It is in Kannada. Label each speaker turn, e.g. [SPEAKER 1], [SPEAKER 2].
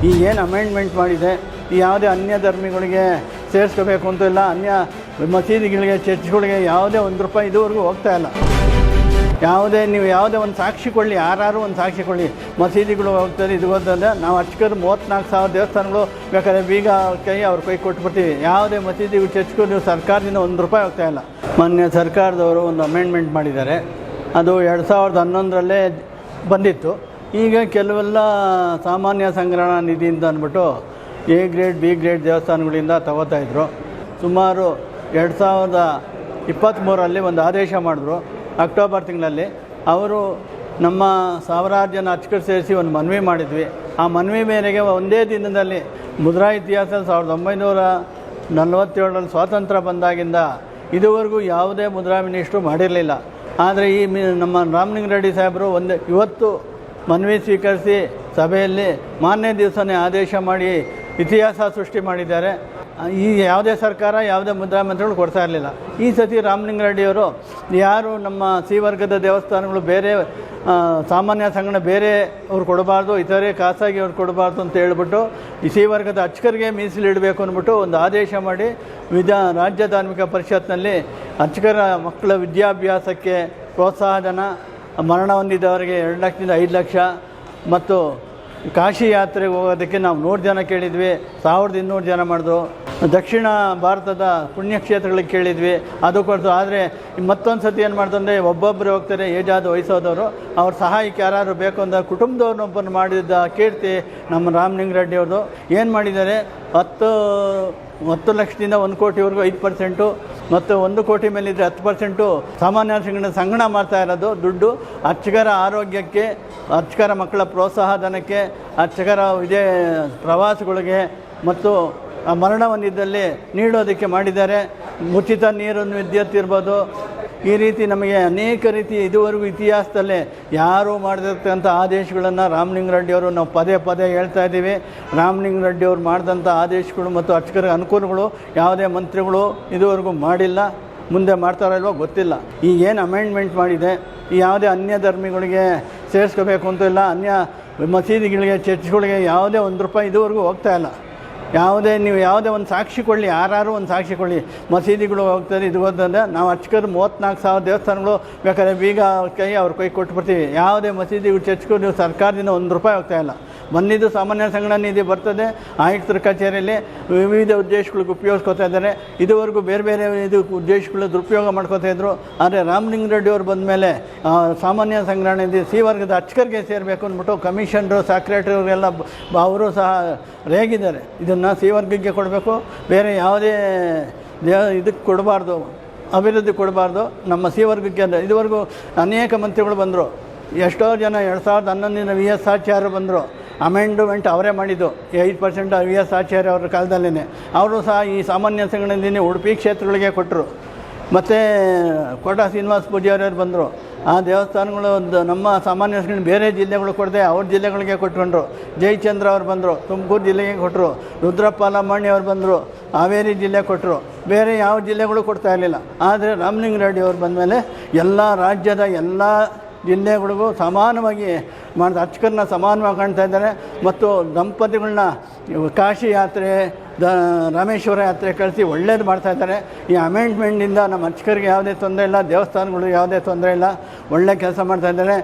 [SPEAKER 1] ಈಗ ಏನು ಅಮೆಂಡ್ಮೆಂಟ್ ಮಾಡಿದೆ, ಯಾವುದೇ ಅನ್ಯ ಧರ್ಮಿಗಳಿಗೆ ಸೇರಿಸ್ಕೋಬೇಕು ಅಂತ ಇಲ್ಲ, ಅನ್ಯ ಮಸೀದಿಗಳಿಗೆ ಚರ್ಚ್ಗಳಿಗೆ ಯಾವುದೇ ₹1 ಇದುವರೆಗೂ ಹೋಗ್ತಾ ಇಲ್ಲ. ನೀವು ಯಾವುದೇ ಒಂದು ಸಾಕ್ಷಿ ಕೊಡಲಿ, ಯಾರು ಒಂದು ಸಾಕ್ಷಿ ಕೊಡಲಿ, ಮಸೀದಿಗಳು ಹೋಗ್ತಾರೆ, ಇದು ಹೋಗ್ತದೆ. ನಾವು ಅರ್ಚಕರು 34,000 ದೇವಸ್ಥಾನಗಳು ಬೇಕಾದ್ರೆ ಬೀಗ ಅವ್ರ ಕೈ ಕೊಟ್ಬಿಡ್ತೀವಿ. ಯಾವುದೇ ಮಸೀದಿಗಳು ಚರ್ಚ್ಗೂ ನೀವು ಸರ್ಕಾರದಿಂದ ₹1 ಹೋಗ್ತಾ ಇಲ್ಲ. ಮೊನ್ನೆ ಸರ್ಕಾರದವರು ಒಂದು ಅಮೆಂಡ್ಮೆಂಟ್ ಮಾಡಿದ್ದಾರೆ, ಅದು 2011ರಲ್ಲೇ ಬಂದಿತ್ತು. ಈಗ ಕೆಲವೆಲ್ಲ ಸಾಮಾನ್ಯ ಸಂಗ್ರಹಣಾ ನಿಧಿ ಅಂತ ಅಂದ್ಬಿಟ್ಟು ಎ ಗ್ರೇಡ್ ಬಿ ಗ್ರೇಡ್ ದೇವಸ್ಥಾನಗಳಿಂದ ತಗೋತಾಯಿದ್ರು. ಸುಮಾರು 2023ರಲ್ಲಿ ಒಂದು ಆದೇಶ ಮಾಡಿದ್ರು, ಅಕ್ಟೋಬರ್ ತಿಂಗಳಲ್ಲಿ. ಅವರು ನಮ್ಮ ಸಾವಿರಾರು ಜನ ಅರ್ಚಕರು ಸೇರಿಸಿ ಒಂದು ಮನವಿ ಮಾಡಿದ್ವಿ. ಆ ಮನವಿ ಮೇರೆಗೆ ಒಂದೇ ದಿನದಲ್ಲಿ ಮುದ್ರಾ ಇತಿಹಾಸದಲ್ಲಿ 1947ರಲ್ಲಿ ಸ್ವಾತಂತ್ರ್ಯ ಬಂದಾಗಿಂದ ಇದುವರೆಗೂ ಯಾವುದೇ ಮುದ್ರಾ ಮಿನಿಸ್ಟ್ರು ಮಾಡಿರಲಿಲ್ಲ. ಆದರೆ ನಮ್ಮ ರಾಮಲಿಂಗಾರೆಡ್ಡಿ ಸಾಹೇಬರು ಇವತ್ತು ಮನವಿ ಸ್ವೀಕರಿಸಿ ಸಭೆಯಲ್ಲಿ ಮಾನ್ಯ ದಿವಸನೇ ಆದೇಶ ಮಾಡಿ ಇತಿಹಾಸ ಸೃಷ್ಟಿ ಮಾಡಿದ್ದಾರೆ. ಈ ಯಾವುದೇ ಸರ್ಕಾರ ಯಾವುದೇ ಮುದ್ರಾ ಮಂತ್ರಿಗಳು ಕೊಡ್ತಾ ಇರಲಿಲ್ಲ. ಈ ಸತಿ ರಾಮಲಿಂಗಾರೆಡ್ಡಿಯವರು ಯಾರು ನಮ್ಮ ಸಿ ವರ್ಗದ ದೇವಸ್ಥಾನಗಳು ಬೇರೆ ಸಾಮಾನ್ಯ ಸಂಗಣ ಬೇರೆ ಅವ್ರು ಕೊಡಬಾರ್ದು, ಇತರೆ ಖಾಸಗಿ ಅವ್ರು ಕೊಡಬಾರ್ದು ಅಂತ ಹೇಳ್ಬಿಟ್ಟು ಈ ಸಿ ವರ್ಗದ ಅರ್ಚಕರಿಗೆ ಮೀಸಲಿಡಬೇಕು ಅಂದ್ಬಿಟ್ಟು ಒಂದು ಆದೇಶ ಮಾಡಿ ರಾಜ್ಯ ಧಾರ್ಮಿಕ ಪರಿಷತ್ನಲ್ಲಿ ಅರ್ಚಕರ ಮಕ್ಕಳ ವಿದ್ಯಾಭ್ಯಾಸಕ್ಕೆ ಪ್ರೋತ್ಸಾಹಧನ, ಮರಣ ಹೊಂದಿದವರಿಗೆ 2 ಲಕ್ಷದಿಂದ 5 ಲಕ್ಷ, ಮತ್ತು ಕಾಶಿ ಯಾತ್ರೆಗೆ ಹೋಗೋದಕ್ಕೆ ನಾವು 100 ಜನ ಕೇಳಿದ್ವಿ, 1200 ಜನ ಮಾಡಿದ್ರು. ದಕ್ಷಿಣ ಭಾರತದ ಪುಣ್ಯಕ್ಷೇತ್ರಗಳಿಗೆ ಕೇಳಿದ್ವಿ, ಅದು ಕೊಡ್ತು. ಆದರೆ ಮತ್ತೊಂದು ಸತಿ ಏನು ಮಾಡ್ತಂದರೆ ಒಬ್ಬೊಬ್ಬರು ಹೋಗ್ತಾರೆ, ಏಜಾದ ವಯಸ್ಸಾದವರು, ಅವ್ರ ಸಹಾಯಕ್ಕೆ ಯಾರು ಬೇಕು ಅಂತ ಕುಟುಂಬದವ್ರನ್ನೊಬ್ಬರು ಮಾಡಿದ್ದ ಕೀರ್ತಿ ನಮ್ಮ ರಾಮಲಿಂಗಾರೆಡ್ಡಿಯವ್ರದ್ದು. ಏನು ಮಾಡಿದ್ದಾರೆ, 10 ಲಕ್ಷದಿಂದ 1 ಕೋಟಿವರೆಗೂ 5%, ಮತ್ತು 1 ಕೋಟಿ ಮೇಲಿದ್ದರೆ 10% ಸಾಮಾನ್ಯ ಸಂಗಣ ಮಾಡ್ತಾ ಇರೋದು ದುಡ್ಡು ಅರ್ಚಕರ ಆರೋಗ್ಯಕ್ಕೆ, ಅರ್ಚಕರ ಮಕ್ಕಳ ಪ್ರೋತ್ಸಾಹಧನಕ್ಕೆ, ಅರ್ಚಕರ ಪ್ರವಾಸಗಳಿಗೆ ಮತ್ತು ಮರಣ ಹೊಂದಿದ್ದಲ್ಲಿ ನೀಡೋದಕ್ಕೆ ಮಾಡಿದ್ದಾರೆ. ಉಚಿತ ನೀರನ್ನು ವಿದ್ಯುತ್ ಇರ್ಬೋದು. ಈ ರೀತಿ ನಮಗೆ ಅನೇಕ ರೀತಿ ಇದುವರೆಗೂ ಇತಿಹಾಸದಲ್ಲೇ ಯಾರೂ ಮಾಡಿರ್ತಕ್ಕಂಥ ಆದೇಶಗಳನ್ನು ರಾಮಲಿಂಗಾರೆಡ್ಡಿಯವರು ನಾವು ಪದೇ ಪದೇ ಹೇಳ್ತಾ ಇದ್ದೀವಿ. ರಾಮಲಿಂಗಾರೆಡ್ಡಿಯವರು ಮಾಡಿದಂಥ ಆದೇಶಗಳು ಮತ್ತು ಅರ್ಚಕರ ಅನುಕೂಲಗಳು ಯಾವುದೇ ಮಂತ್ರಿಗಳು ಇದುವರೆಗೂ ಮಾಡಿಲ್ಲ, ಮುಂದೆ ಮಾಡ್ತಾರೋ ಇಲ್ವೋ ಗೊತ್ತಿಲ್ಲ. ಈಗೇನು ಅಮೆಂಡ್ಮೆಂಟ್ ಮಾಡಿದೆ, ಯಾವುದೇ ಅನ್ಯ ಧರ್ಮಿಗಳಿಗೆ ಸೇರಿಸ್ಕೋಬೇಕು ಅಂತ ಇಲ್ಲ, ಅನ್ಯ ಮಸೀದಿಗಳಿಗೆ ಚರ್ಚ್ಗಳಿಗೆ ಯಾವುದೇ ₹1 ಇದುವರೆಗೂ ಹೋಗ್ತಾ ಇಲ್ಲ. ನೀವು ಯಾವುದೇ ಒಂದು ಸಾಕ್ಷಿ ಕೊಡಲಿ, ಯಾರು ಒಂದು ಸಾಕ್ಷಿ ಕೊಡಲಿ, ಮಸೀದಿಗಳು ಹೋಗ್ತಾರೆ, ಇದು ಹೋಗ್ತದೆ. ನಾವು ಅರ್ಚಕರು 34,000 ದೇವಸ್ಥಾನಗಳು ಬೇಕಾದ್ರೆ ಬೀಗ ಅವ್ರ ಕೈ ಕೊಟ್ಬಿಡ್ತೀವಿ. ಯಾವುದೇ ಮಸೀದಿಗಳು ಚರ್ಚ್ಗೂ ನೀವು ಸರ್ಕಾರದಿಂದ ₹1 ಹೋಗ್ತಾ ಇಲ್ಲ. ಬಂದಿದ್ದು ಸಾಮಾನ್ಯ ಸಂಗಣ ನಿಧಿ ಬರ್ತದೆ, ಆಯುಕ್ತರ ಕಚೇರಿಯಲ್ಲಿ ವಿವಿಧ ಉದ್ದೇಶಗಳಿಗೆ ಉಪಯೋಗಿಸ್ಕೊತಾ ಇದ್ದಾರೆ. ಇದುವರೆಗೂ ಬೇರೆ ಬೇರೆ ಉದ್ದೇಶಗಳು ದುರುಪಯೋಗ ಮಾಡ್ಕೋತಾ ಇದ್ದರು. ಆದರೆ ರಾಮಲಿಂಗಾರೆಡ್ಡಿಯವರು ಬಂದ ಮೇಲೆ ಸಾಮಾನ್ಯ ಸಂಗ್ರಹಣ ನಿಧಿ ಸಿ ವರ್ಗದ ಅರ್ಚಕರಿಗೆ ಸೇರಬೇಕು ಅಂದ್ಬಿಟ್ಟು ಕಮಿಷನರು, ಸೆಕ್ರೆಟರಿ ಅವರೆಲ್ಲ ಅವರು ಸಹ ರೇಗಿದ್ದಾರೆ. ಇದನ್ನು ಸಿ ವರ್ಗಕ್ಕೆ ಕೊಡಬೇಕು, ಬೇರೆ ಯಾವುದೇ ಇದಕ್ಕೆ ಕೊಡಬಾರ್ದು, ಅಭಿವೃದ್ಧಿ ಕೊಡಬಾರ್ದು, ನಮ್ಮ ಸಿ ವರ್ಗಕ್ಕೆ. ಇದುವರೆಗೂ ಅನೇಕ ಮಂತ್ರಿಗಳು ಬಂದರು, ಎಷ್ಟೋ ಜನ 2011ರಿಂದ VS ಆಚಾರ್ಯರು ಬಂದರು. ಅಮೆಂಡ್ಮೆಂಟ್ ಅವರೇ ಮಾಡಿದ್ದು 5% VS ಆಚಾರ್ಯ ಅವರ ಕಾಲದಲ್ಲೇ. ಅವರು ಸಹ ಈ ಸಾಮಾನ್ಯ ಸಂಗಣದಿಂದ ಉಡುಪಿ ಕ್ಷೇತ್ರಗಳಿಗೆ ಕೊಟ್ಟರು. ಮತ್ತು ಕೋಟ ಶ್ರೀನಿವಾಸ ಪೂಜಾರಿಯವರು ಬಂದರು. ಆ ದೇವಸ್ಥಾನಗಳು ನಮ್ಮ ಸಾಮಾನ್ಯ ಸಂಗಣ ಬೇರೆ ಜಿಲ್ಲೆಗಳು ಕೊಡದೆ ಅವ್ರ ಜಿಲ್ಲೆಗಳಿಗೆ ಕೊಟ್ಕೊಂಡ್ರು. ಜಯಚಂದ್ರ ಅವ್ರು ಬಂದರು, ತುಮಕೂರು ಜಿಲ್ಲೆಗೆ ಕೊಟ್ಟರು. ರುದ್ರಪ್ಪ ಲಮಾಣಿ ಅವ್ರು ಬಂದರು, ಹಾವೇರಿ ಜಿಲ್ಲೆ ಕೊಟ್ಟರು. ಬೇರೆ ಯಾವ ಜಿಲ್ಲೆಗಳು ಕೊಡ್ತಾ ಇರಲಿಲ್ಲ. ಆದರೆ ರಾಮಲಿಂಗಾರೆಡ್ಡಿ ಅವ್ರು ಬಂದಮೇಲೆ ಎಲ್ಲ ರಾಜ್ಯದ ಎಲ್ಲ ಜಿಲ್ಲೆಗಳಿಗೂ ಸಮಾನವಾಗಿ ಮಾಡಿದ ಅರ್ಚಕರನ್ನ ಸಮಾನವಾಗಿ ಕಾಣ್ತಾ ಇದ್ದಾರೆ. ಮತ್ತು ದಂಪತಿಗಳನ್ನ ಕಾಶಿ ಯಾತ್ರೆ, ರಾಮೇಶ್ವರ ಯಾತ್ರೆ ಕಳಿಸಿ ಒಳ್ಳೇದು ಮಾಡ್ತಾಯಿದ್ದಾರೆ. ಈ ಅಮೆಂಡ್ಮೆಂಟಿಂದ ನಮ್ಮ ಅರ್ಚಕರಿಗೆ ಯಾವುದೇ ತೊಂದರೆ ಇಲ್ಲ, ದೇವಸ್ಥಾನಗಳು ಯಾವುದೇ ತೊಂದರೆ ಇಲ್ಲ, ಒಳ್ಳೆ ಕೆಲಸ ಮಾಡ್ತಾಯಿದ್ದಾರೆ.